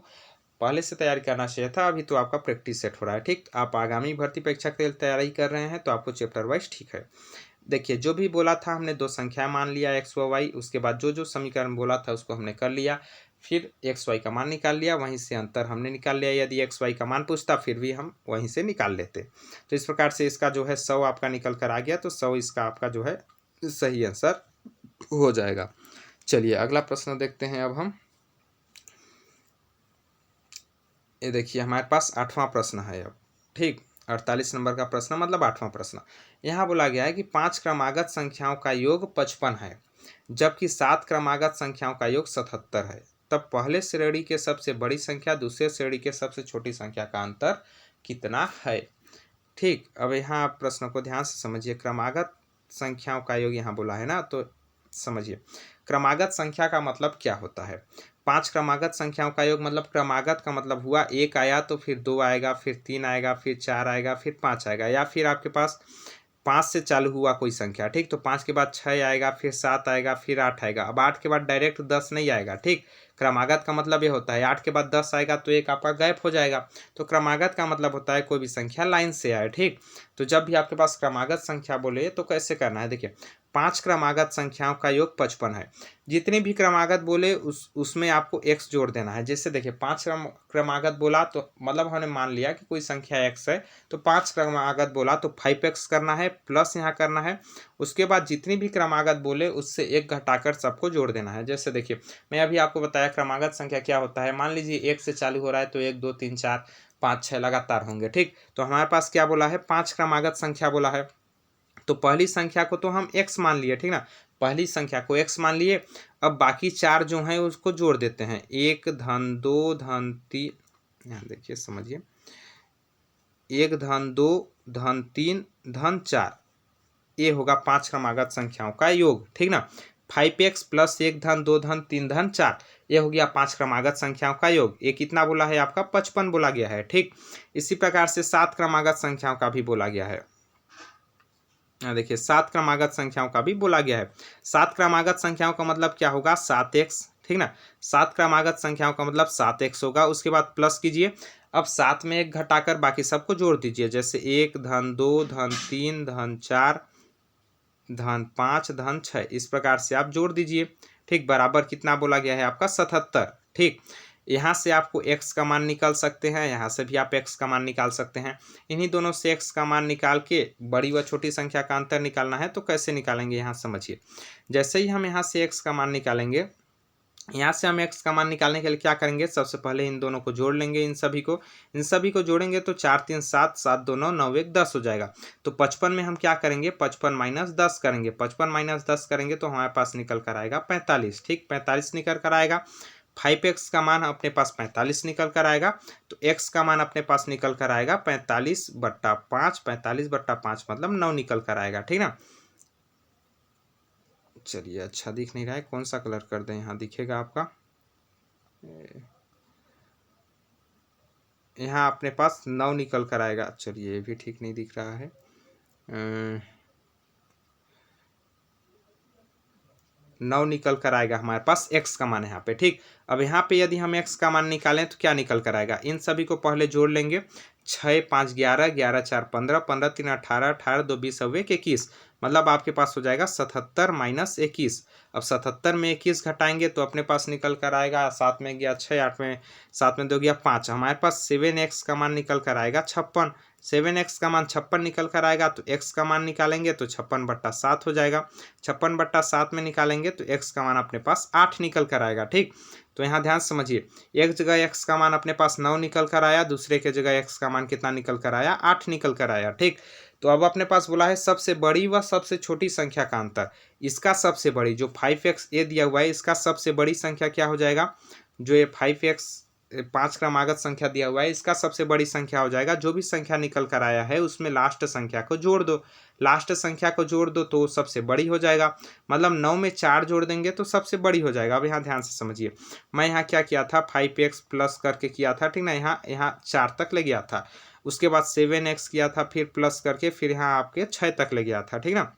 [SPEAKER 1] पहले से तैयारी करना चाहिए था, अभी तो आपका प्रैक्टिस सेट हो रहा है। ठीक, आप आगामी भर्ती परीक्षा के लिए तैयारी कर रहे हैं तो आपको चैप्टर वाइज ठीक है। देखिए जो भी बोला था हमने 2 संख्या मान लिया x व y, उसके बाद जो समीकरण बोला था उसको हमने कर लिया, फिर x y का मान निकाल लिया, वहीं से अंतर हमने निकाल लिया। यदि x y का मान पूछता फिर भी हम वहीं से निकाल लेते। तो इस प्रकार से इसका जो है 100 आपका निकल कर आ गया, तो 100 इसका आपका जो है सही आंसर हो जाएगा। चलिए अगला प्रश्न देखते हैं अब हम। ये देखिए हमारे पास 8वां प्रश्न है अब। ठीक, 48 नंबर का प्रश्न मतलब 8वां प्रश्न। यहाँ बोला गया है कि 5 क्रमागत संख्याओं का योग 55 है जबकि 7 क्रमागत संख्याओं का योग 77 है। तब पहले श्रेणी के सबसे बड़ी संख्या दूसरे श्रेणी के सबसे छोटी संख्या का अंतर कितना है। ठीक, अब यहाँ आप प्रश्न को ध्यान से समझिए। क्रमागत संख्याओं का योग यहाँ बोला है ना, तो समझिए क्रमागत संख्या का मतलब क्या होता है। 5 क्रमागत संख्याओं का योग मतलब क्रमागत का मतलब हुआ 1 आया तो फिर 2 आएगा, फिर 3 आएगा, फिर 4 आएगा, फिर 5 आएगा, या फिर आपके पास 5 से चालू हुआ कोई संख्या। ठीक, तो 5 के बाद 6 आएगा, फिर 7 आएगा, फिर 8 आएगा। अब 8 के बाद डायरेक्ट 10 नहीं आएगा। ठीक, क्रमागत का मतलब ये होता है 8 के बाद 10 आएगा तो एक आपका गैप हो जाएगा। तो क्रमागत का मतलब होता है कोई भी संख्या लाइन से आए। ठीक, तो जब भी आपके पास क्रमागत संख्या बोले तो कैसे करना है। देखिए 5 क्रमागत संख्याओं का योग 55 है। जितनी भी क्रमागत बोले उसमें आपको x जोड़ देना है। जैसे देखिए 5 क्रमागत बोला तो मतलब हमने मान लिया कि कोई संख्या x है, तो 5 क्रमागत बोला तो 5x करना है, प्लस यहाँ करना है। उसके बाद जितनी भी क्रमागत बोले उससे 1 घटाकर सबको जोड़ देना है। जैसे देखिए मैं अभी आपको बताया क्रमागत संख्या क्या होता है। मान लीजिए 1 से चालू हो रहा है तो 1 2 3 4 5 6 लगातार होंगे। ठीक, तो हमारे पास क्या बोला है 5 क्रमागत संख्या बोला है। तो पहली संख्या को तो हम x मान लिए। ठीक ना, पहली संख्या को x मान लिए। अब बाकी 4 जो हैं उसको जोड़ देते हैं। 1 धन 2 धन 3, यहाँ देखिए समझिए, 1 धन 2 धन 3 धन 4, ये होगा 5 क्रमागत संख्याओं का योग। ठीक ना, 5x प्लस 1 धन 2 धन 3 धन 4, ये हो गया 5 क्रमागत संख्याओं का योग। ये कितना बोला है आपका 55 बोला गया है। ठीक, इसी प्रकार से 7 क्रमागत संख्याओं का भी बोला गया है। देखिए 7 क्रमागत संख्याओं का भी बोला गया है। 7 क्रमागत संख्याओं का मतलब क्या होगा 7x। ठीक ना, 7 क्रमागत संख्याओं का मतलब 7x होगा। उसके बाद प्लस कीजिए, अब 7 में 1 घटाकर बाकी सबको जोड़ दीजिए। जैसे 1 धन 2 धन 3 धन 4 धन 5 धन 6, इस प्रकार से आप जोड़ दीजिए। ठीक, बराबर कितना बोला गया है आपका 77। ठीक, यहाँ से आपको x का मान निकाल सकते हैं, यहाँ से भी आप x का मान निकाल सकते हैं। इन्हीं दोनों से x का मान निकाल के बड़ी व छोटी संख्या का अंतर निकालना है। तो कैसे निकालेंगे यहाँ समझिए। जैसे ही हम यहाँ से x का मान निकालेंगे, यहाँ से हम x का मान निकालने के लिए क्या करेंगे, सबसे पहले इन दोनों को जोड़ लेंगे। इन सभी को जोड़ेंगे तो 4 3 7 7 2 9 9 1 10 हो जाएगा। तो 55 में हम क्या करेंगे 55 माइनस 10 करेंगे। 55 माइनस 10 करेंगे तो हमारे पास निकल कर आएगा 45। ठीक, 45 निकल कर आएगा। 5x का मान अपने पास 45 निकल कर आएगा। तो x का मान अपने पास निकल कर आएगा 45/5। 45/5 मतलब 9 निकल कर आएगा। ठीक ना, चलिए अच्छा दिख नहीं रहा है, कौन सा कलर कर दें, यहाँ दिखेगा आपका, यहाँ अपने पास 9 निकल कर आएगा। चलिए ये भी ठीक नहीं दिख रहा है, 9 निकल कर आएगा हमारे पास x का मान यहाँ पे। ठीक, अब यहाँ पे यदि हम x का मान निकालें तो क्या निकल कर आएगा, इन सभी को पहले जोड़ लेंगे। 6 5 11, 11 4 15, 15 3 18, 18 2 20 और 21, मतलब आपके पास हो जाएगा 77 माइनस 21। अब 77 में 21 घटाएंगे तो अपने पास निकल कर आएगा 7 में गया 6, 8 में 7 में 2 गया 5, हमारे पास 7x का मान निकल कर आएगा 56। 7x का मान 56 निकल कर आएगा तो x का मान निकालेंगे तो 56/7 हो जाएगा। 56/7 में निकालेंगे तो x का मान अपने पास 8 निकल कर आएगा। ठीक, तो यहाँ ध्यान से समझिए, एक जगह x का मान अपने पास 9 निकल कर आया, दूसरे के जगह x का मान कितना निकल कर आया, 8 निकल कर आया। ठीक, तो अब अपने पास बोला है सबसे बड़ी व सबसे छोटी संख्या का अंतर। इसका सबसे बड़ी जो 5x ये दिया हुआ है, इसका सबसे बड़ी संख्या क्या हो जाएगा, जो ये 5x 5 क्रमागत संख्या दिया हुआ है, इसका सबसे बड़ी संख्या हो जाएगा, जो भी संख्या निकल कर आया है उसमें लास्ट संख्या को जोड़ दो, लास्ट संख्या को जोड़ दो तो सबसे बड़ी हो जाएगा। मतलब 9 में 4 जोड़ देंगे तो सबसे बड़ी हो जाएगा। अब यहाँ ध्यान से समझिए, मैं यहाँ क्या किया था, 5x प्लस करके किया था, ठीक ना, यहाँ 4 तक ले गया था, उसके बाद 7x किया था, फिर प्लस करके फिर यहाँ आपके 6 तक ले गया था। ठीक ना,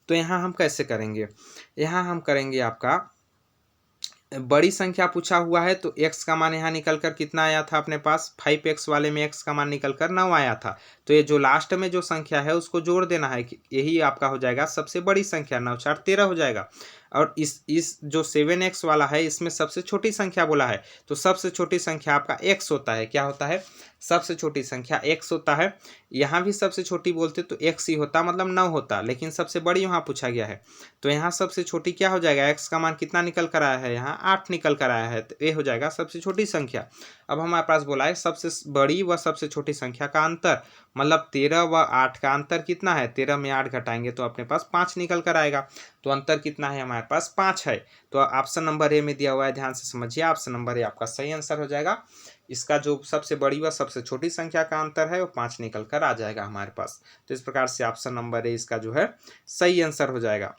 [SPEAKER 1] तो यहाँ हम कैसे करेंगे, यहाँ हम करेंगे, आपका बड़ी संख्या पूछा हुआ है तो x का मान यहाँ निकल कर कितना आया था अपने पास, 5x वाले में x का मान निकल कर 9 आया था, तो ये जो लास्ट में जो संख्या है उसको जोड़ देना है, यही आपका हो जाएगा सबसे बड़ी संख्या, 9 4 13 हो जाएगा। और इस जो 7x वाला है इसमें सबसे छोटी संख्या बोला है, तो सबसे छोटी संख्या आपका x होता है, क्या होता है, सबसे छोटी संख्या x होता है। यहाँ भी सबसे छोटी बोलते तो x ही होता, मतलब 9 होता, लेकिन सबसे बड़ी यहाँ पूछा गया है, तो यहाँ सबसे छोटी क्या हो जाएगा, x का मान कितना निकल कर आया है, यहाँ 8 निकल कर आया है, तो ये हो जाएगा सबसे छोटी संख्या। अब हमारे पास बोला है सबसे बड़ी व सबसे छोटी संख्या का अंतर, मतलब 13 व 8 का अंतर कितना है, 13 में 8 घटाएंगे तो अपने पास 5 निकल कर आएगा, तो अंतर कितना है हमारे पास 5 है। तो ऑप्शन नंबर ए में दिया हुआ है, ध्यान से समझिए, ऑप्शन नंबर ए आपका सही आंसर हो जाएगा। इसका जो सबसे बड़ी व सबसे छोटी संख्या का अंतर है वो 5 निकल कर आ जाएगा हमारे पास। तो इस प्रकार से ऑप्शन नंबर ए इसका जो है सही आंसर हो जाएगा।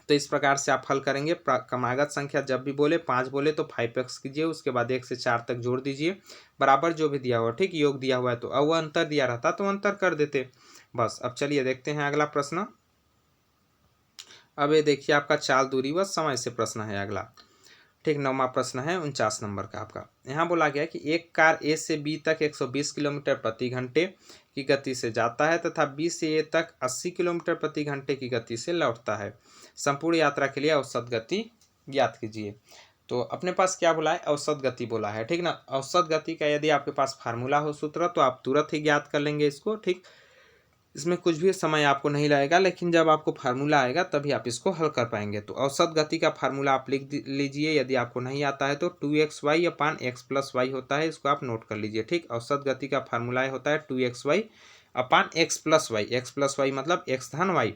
[SPEAKER 1] तो इस प्रकार से आप हल करेंगे, क्रमागत संख्या जब भी बोले 5 बोले तो 5x कीजिए, उसके बाद 1 से 4 तक जोड़ दीजिए, बराबर जो भी दिया हुआ, ठीक, योग दिया हुआ है तो अब वह अंतर दिया रहता तो अंतर कर देते बस। अब चलिए देखते हैं अगला प्रश्न। अब ये देखिए आपका चाल दूरी व समय से प्रश्न है अगला, ठीक, 9वां प्रश्न है 49 नंबर का आपका। यहाँ बोला गया कि एक कार ए से बी तक 120 किलोमीटर प्रति घंटे की गति से जाता है तथा बी से ए तक 80 किलोमीटर प्रति घंटे की गति से लौटता है, संपूर्ण यात्रा के लिए औसत गति ज्ञात कीजिए। तो अपने पास क्या बोला है, औसत गति बोला है, ठीक ना। औसत गति का यदि आपके पास फार्मूला हो, सूत्र, तो आप तुरंत ही ज्ञात कर लेंगे इसको, ठीक, इसमें कुछ भी समय आपको नहीं लगेगा, लेकिन जब आपको फार्मूला आएगा तभी आप इसको हल कर पाएंगे। तो औसत गति का फार्मूला आप लिख लीजिए, यदि आपको नहीं आता है तो 2xy upon x plus Y होता है, इसको आप नोट कर लीजिए, ठीक। औसत गति का फार्मूला होता है 2xy upon x plus y, x plus y मतलब x धन y,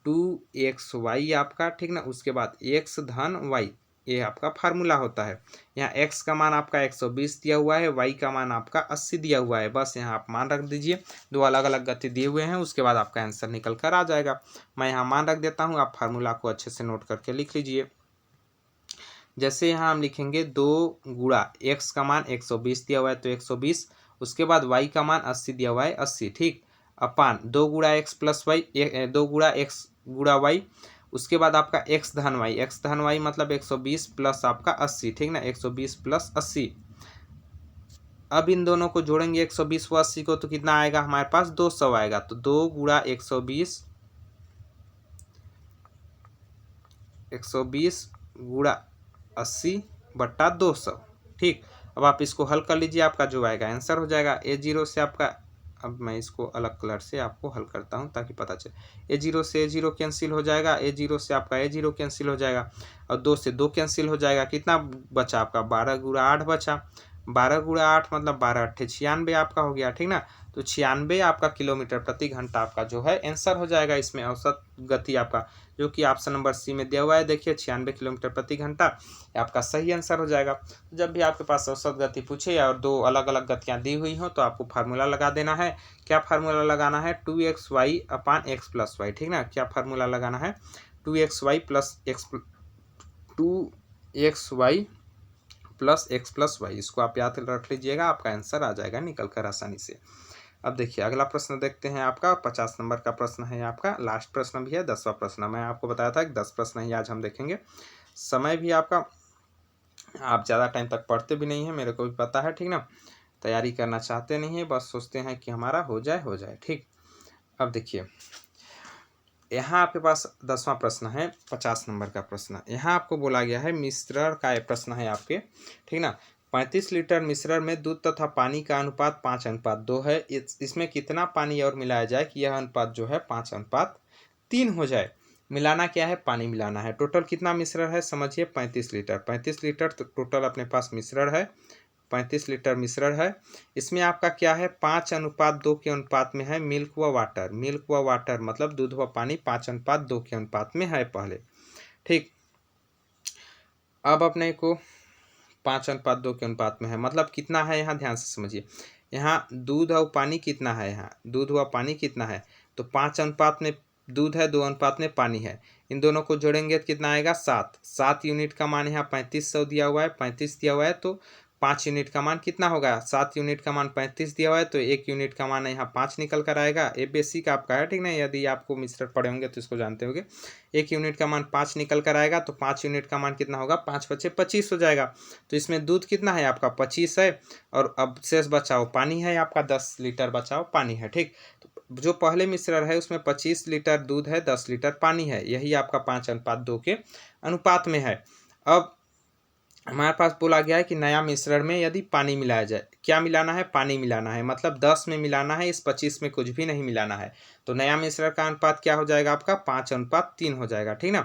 [SPEAKER 1] 2xy आपका, ठीक ना, उसके बाद x धन y, ये आपका फार्मूला होता है। यहाँ x का मान आपका 120 दिया हुआ है, y का मान आपका 80 दिया हुआ है, बस यहाँ आप मान रख दीजिए, दो अलग अलग गति दिए हुए हैं, उसके बाद आपका आंसर निकल कर आ जाएगा। मैं यहाँ मान रख देता हूँ, आप फार्मूला को अच्छे से नोट करके लिख लीजिए। जैसे यहाँ हम लिखेंगे 2 गुणा x का मान 120 दिया हुआ है तो 120, उसके बाद y का मान 80 दिया हुआ है 80, ठीक, अपान 2 गुणा x प्लस वाई, 2 गुणा x गुणा y, उसके बाद आपका x धन y मतलब 120 प्लस आपका 80, ठीक ना, 120 प्लस 80। अब इन दोनों को जोड़ेंगे 120 व 80 को तो कितना आएगा हमारे पास 200 आएगा, तो 2 गुणा 120 गुणा 80/200, ठीक। अब आप इसको हल कर लीजिए, आपका जो आएगा आंसर हो जाएगा a0 से आपका, अब मैं इसको अलग कलर से आपको हल करता हूं ताकि पता चले, a0 से a0 कैंसिल हो जाएगा, a0 से आपका a0 कैंसिल हो जाएगा और 2 से 2 कैंसिल हो जाएगा, कितना बचा आपका 12 गुणा 8 बचा, 12 गुणा 8 मतलब 12 8 96 आपका हो गया, ठीक ना। तो 96 आपका किलोमीटर प्रति घंटा आपका जो है आंसर हो जाएगा इसमें औसत गति आपका, जो कि ऑप्शन नंबर सी में दिया हुआ है, देखिए 96 किलोमीटर प्रति घंटा आपका सही आंसर हो जाएगा। जब भी आपके पास औसत गति पूछे और दो अलग अलग गतियां दी हुई हो तो आपको फार्मूला लगा देना है। क्या फार्मूला लगाना है, 2xy upon x plus Y, ठीक ना, क्या फार्मूला लगाना है 2xy plus x 2xy plus x plus y, इसको आप याद रख लीजिएगा, आपका आंसर आ जाएगा निकल कर आसानी से। अब देखिए अगला प्रश्न देखते हैं, आपका 50 नंबर का प्रश्न है, आपका लास्ट प्रश्न भी है, 10वां प्रश्न। मैं आपको बताया था कि 10 प्रश्न ही आज हम देखेंगे। समय भी आपका, आप ज़्यादा टाइम तक पढ़ते भी नहीं है, मेरे को भी पता है, ठीक ना। तैयारी करना चाहते नहीं है, बस सोचते हैं कि हमारा हो जाए। ठीक, अब देखिए यहाँ आपके पास 10वां प्रश्न है, 50 नंबर का प्रश्न। यहाँ आपको बोला गया है मिश्रण का ये प्रश्न है आपके, ठीक ना। 35 लीटर मिश्रण में दूध तथा पानी का अनुपात 5:2 है। इसमें कितना पानी और मिलाया जाए कि यह अनुपात जो है 5:3 हो जाए। मिलाना क्या है, पानी मिलाना है। टोटल कितना मिश्रण है समझिए, 35 लीटर। 35 लीटर तो टोटल अपने पास मिश्रण है, 35 लीटर मिश्रण है। इसमें आपका क्या है, 5:2 के अनुपात में है मिल्क व वाटर। मिल्क व वाटर मतलब दूध व पानी 5:2 के अनुपात में है पहले। ठीक, अब अपने को 5:2 के अनुपात में है, मतलब कितना है, यहाँ ध्यान से समझिए। यहाँ दूध और पानी कितना है, यहाँ दूध व पानी कितना है, तो 5 अनुपात में दूध है, 2 अनुपात में पानी है। इन दोनों को जोड़ेंगे तो कितना आएगा, 7। 7 यूनिट का मान यहाँ 3500 दिया हुआ है, 35 दिया हुआ है, तो 5 यूनिट का मान कितना होगा, 7 यूनिट का मान 35 दिया हुआ है, तो 1 यूनिट का मान यहाँ 5 निकल कर आएगा। ये बेसिक आपका है, ठीक ना। यदि आपको मिश्रण पढ़े होंगे तो इसको जानते होंगे। 1 यूनिट का मान 5 निकल कर आएगा, तो 5 यूनिट का मान कितना होगा, 5 × 5 = 25 हो जाएगा। तो इसमें दूध कितना है आपका, 25 है, और अब शेष बचाओ पानी है आपका, 10 लीटर बचाओ पानी है। ठीक, तो जो पहले मिश्रण है उसमें 25 लीटर दूध है, 10 लीटर पानी है, यही आपका 5:2 के अनुपात में है। अब हमारे पास बोला गया है कि नया मिश्रण में यदि पानी मिलाया जाए, क्या मिलाना है, पानी मिलाना है, मतलब 10 में मिलाना है, इस 25 में कुछ भी नहीं मिलाना है। तो नया मिश्रण का अनुपात क्या हो जाएगा आपका, 5:3 हो जाएगा, ठीक ना।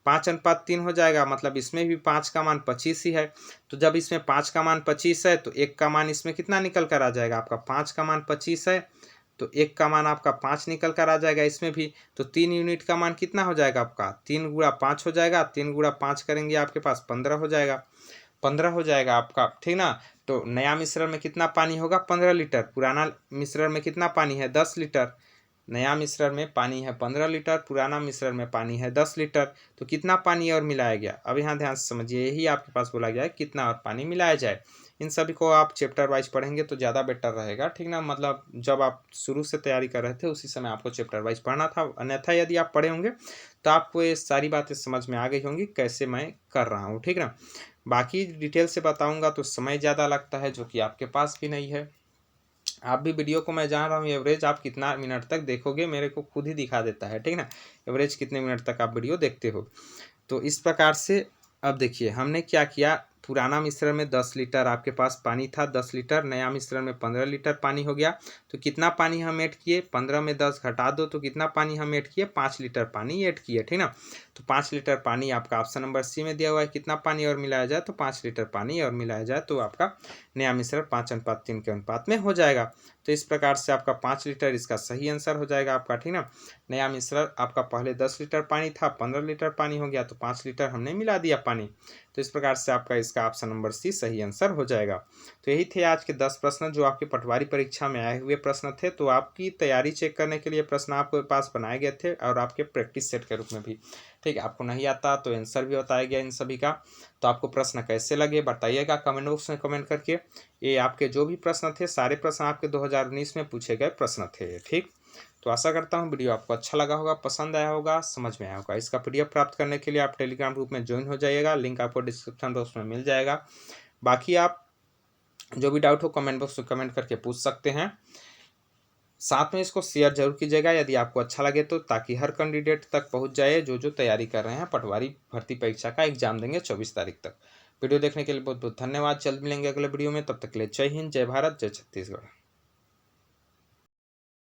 [SPEAKER 1] 5:3 हो जाएगा, मतलब इसमें भी 5 का मान 25 ही है। तो जब इसमें 5 का मान 25 है तो 1 का मान इसमें कितना निकल कर आ जाएगा आपका, 5 का मान 25 है, तो 1 का मान आपका 5 निकल कर आ जाएगा इसमें भी। तो 3 यूनिट का मान कितना हो जाएगा आपका, 3 × 5 हो जाएगा। 3 × 5 करेंगे आपके पास 15 हो जाएगा, 15 हो जाएगा आपका, ठीक ना। तो नया मिश्रण में कितना पानी होगा, 15 लीटर। पुराना मिश्रण में कितना पानी है, 10 लीटर। नया मिश्रण में पानी है 15 लीटर, पुराना मिश्रण में पानी है 10 लीटर। तो कितना पानी और मिलाया गया, अब यहाँ ध्यान से समझिए, यही आपके पास बोला गया है कितना और पानी मिलाया जाए। इन सभी को आप चैप्टर वाइज पढ़ेंगे तो ज़्यादा बेटर रहेगा, ठीक ना। मतलब जब आप शुरू से तैयारी कर रहे थे उसी समय आपको चैप्टर वाइज पढ़ना था, अन्यथा यदि आप पढ़े होंगे तो आपको ये सारी बातें समझ में आ गई होंगी कैसे मैं कर रहा हूँ, ठीक ना। बाकी डिटेल से बताऊंगा तो समय ज़्यादा लगता है, जो कि आपके पास भी नहीं है। आप भी वीडियो को, मैं जान रहा हूँ एवरेज आप कितना मिनट तक देखोगे मेरे को खुद ही दिखा देता है, ठीक ना। एवरेज कितने मिनट तक आप वीडियो देखते हो। तो इस प्रकार से अब देखिए हमने क्या किया, पुराना मिश्रण में 10 लीटर आपके पास पानी था, 10 लीटर। नया मिश्रण में 15 लीटर पानी हो गया। तो कितना पानी हम ऐड किए, 15 में 10 घटा दो तो कितना पानी हम ऐड किए, 5 लीटर पानी ऐड किए, ठीक ना। तो 5 लीटर पानी आपका ऑप्शन नंबर सी में दिया हुआ है। कितना पानी और मिलाया जाए, तो 5 लीटर पानी और मिलाया जाए तो आपका नया मिश्रण 5:3 के अनुपात में हो जाएगा। तो इस प्रकार से आपका 5 लीटर इसका सही आंसर हो जाएगा आपका, ठीक ना। नया मिश्रण आपका पहले 10 लीटर पानी था, 15 लीटर पानी हो गया, तो 5 लीटर हमने मिला दिया पानी। तो इस प्रकार से आपका इसका ऑप्शन नंबर सी सही आंसर हो जाएगा। तो यही थे आज के 10 प्रश्न जो आपके पटवारी परीक्षा में आए हुए प्रश्न थे। तो आपकी तैयारी चेक करने के लिए प्रश्न आपके पास बनाए गए थे और आपके प्रैक्टिस सेट के रूप में भी, ठीक है। आपको नहीं आता तो आंसर भी बताया गया इन सभी का। तो आपको प्रश्न कैसे लगे बताइएगा कमेंट बॉक्स में कमेंट करके। ये आपके जो भी प्रश्न थे सारे प्रश्न आपके 2019 में पूछे गए प्रश्न थे, ठीक। तो आशा करता हूँ वीडियो आपको अच्छा लगा होगा, पसंद आया होगा, समझ में आया होगा। इसका PDF प्राप्त करने के लिए आप टेलीग्राम ग्रुप में ज्वाइन हो जाइएगा, लिंक आपको डिस्क्रिप्शन बॉक्स में मिल जाएगा। बाकी आप जो भी डाउट हो कमेंट बॉक्स में कमेंट करके पूछ सकते हैं। साथ में इसको शेयर जरूर कीजिएगा यदि आपको अच्छा लगे तो, ताकि हर कैंडिडेट तक पहुंच जाए जो तैयारी कर रहे हैं पटवारी भर्ती परीक्षा का एग्जाम देंगे 24 तारीख तक। वीडियो देखने के लिए बहुत बहुत धन्यवाद। जल्द मिलेंगे अगले वीडियो में, तब तक के लिए जय हिंद, जय भारत, जय छत्तीसगढ़।